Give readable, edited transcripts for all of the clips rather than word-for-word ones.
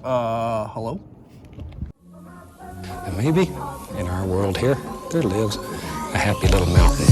Hello? And maybe in our world here, there lives a happy little mountain.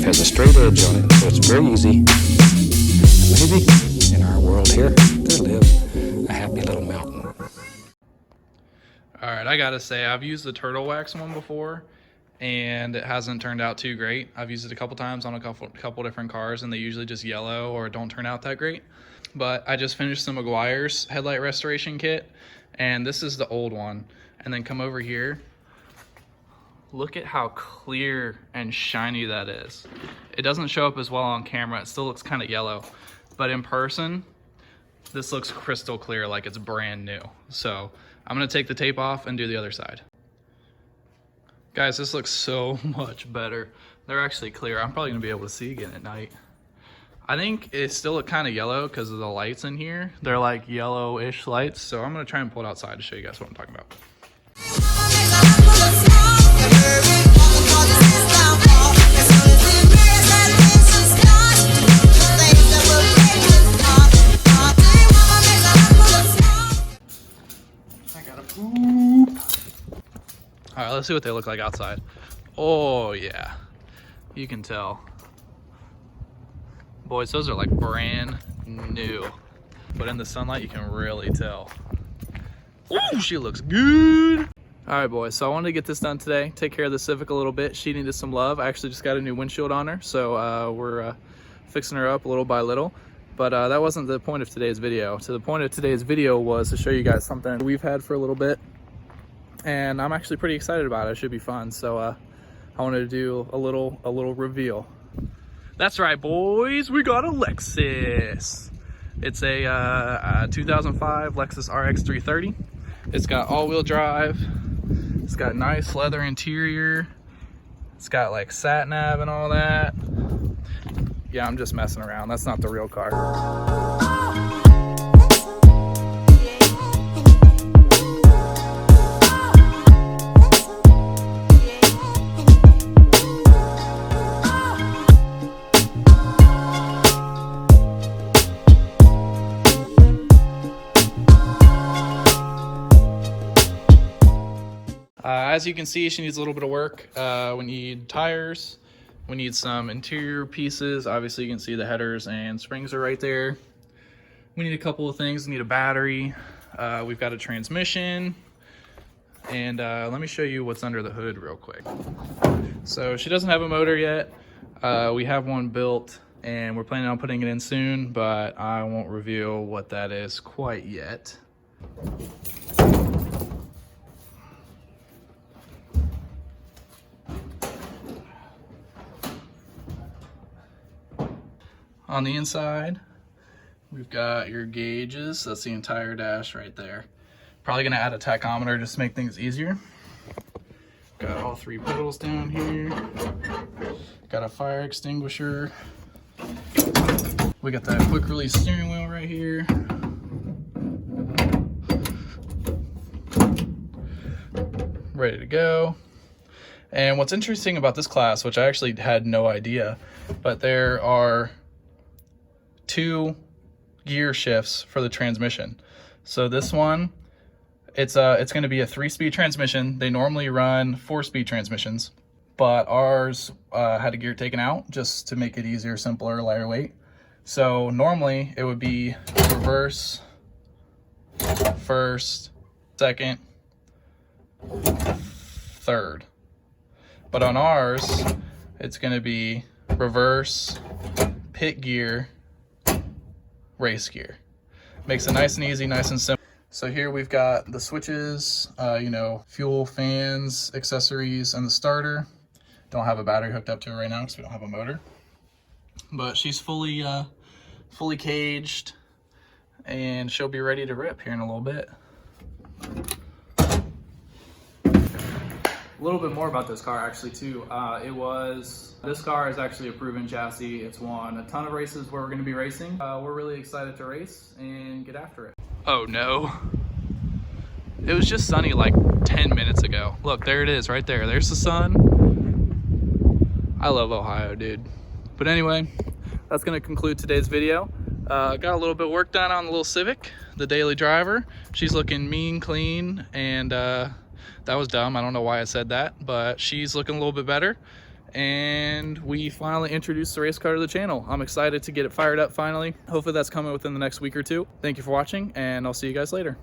Has a straight edge on it, so it's very easy. And maybe in our world here, there lives a happy little mountain. All right, I gotta say, I've used the turtle wax one before, and it hasn't turned out too great. I've used it a couple times on a couple different cars, and they usually just yellow or don't turn out that great. But I just finished the Meguiars Headlight restoration kit, and this is the old one. And then come over here. Look at how clear and shiny that is. It doesn't show up as well on camera. It still looks kind of yellow, but in person, this looks crystal clear, like it's brand new. So I'm gonna take the tape off and do the other side. Guys, this looks so much better. They're actually clear. I'm probably gonna be able to see again at night. I think it still look kind of yellow because of the lights in here. They're like yellowish lights. So I'm gonna try and pull it outside to show you guys what I'm talking about. All right, let's see what they look like outside. Oh yeah, you can tell. Boys, those are like brand new. But in the sunlight, you can really tell. Ooh, she looks good. All right, boys, so I wanted to get this done today. Take care of the Civic a little bit. She needed some love. I actually just got a new windshield on her, so we're fixing her up little by little. But that wasn't the point of today's video. So the point of today's video was to show you guys something we've had for a little bit. And I'm actually pretty excited about it. It should be fun. So I wanted to do a little reveal. That's right, boys. We got a Lexus. It's a 2005 Lexus RX 330. It's got all-wheel drive. It's got nice leather interior. It's got like sat nav and all that. Yeah, I'm just messing around. That's not the real car. As you can see, she needs a little bit of work. We need tires. We need some interior pieces. Obviously, you can see the headers and springs are right there. We need a couple of things. We need a battery. We've got a transmission. And let me show you what's under the hood real quick. So she doesn't have a motor yet. We have one built and we're planning on putting it in soon, but I won't reveal what that is quite yet. On the inside, we've got your gauges. That's the entire dash right there. Probably gonna add a tachometer just to make things easier. Got all three pedals down here. Got a fire extinguisher. We got that quick release steering wheel right here. Ready to go. And what's interesting about this class, which I actually had no idea, but there are 2 gear shifts for the transmission. So this one, it's going to be a 3-speed transmission. They normally run 4-speed transmissions, but ours had a gear taken out just to make it easier, simpler, lighter weight. So normally it would be reverse, first, second, third. But on ours, it's going to be reverse, pit gear, race gear. Makes it nice and easy, nice and simple. So here we've got the switches, you know, fuel, fans, accessories, and the starter. Don't have a battery hooked up to it right now because we don't have a motor. But she's fully caged. and she'll be ready to rip here in a little bit. A little bit more about this car actually too. This car is actually a proven chassis. It's won a ton of races where we're going to be racing. We're really excited to race and get after it. Oh no. It was just sunny like 10 minutes ago. Look, there it is right there. There's the sun. I love Ohio, dude. But anyway, that's going to conclude today's video. Got a little bit of work done on the little Civic, the daily driver. She's looking mean, clean, and that was dumb. I don't know why I said that, but she's looking a little bit better. And we finally introduced the race car to the channel. I'm excited to get it fired up finally. Hopefully that's coming within the next week or two. Thank you for watching, and I'll see you guys later.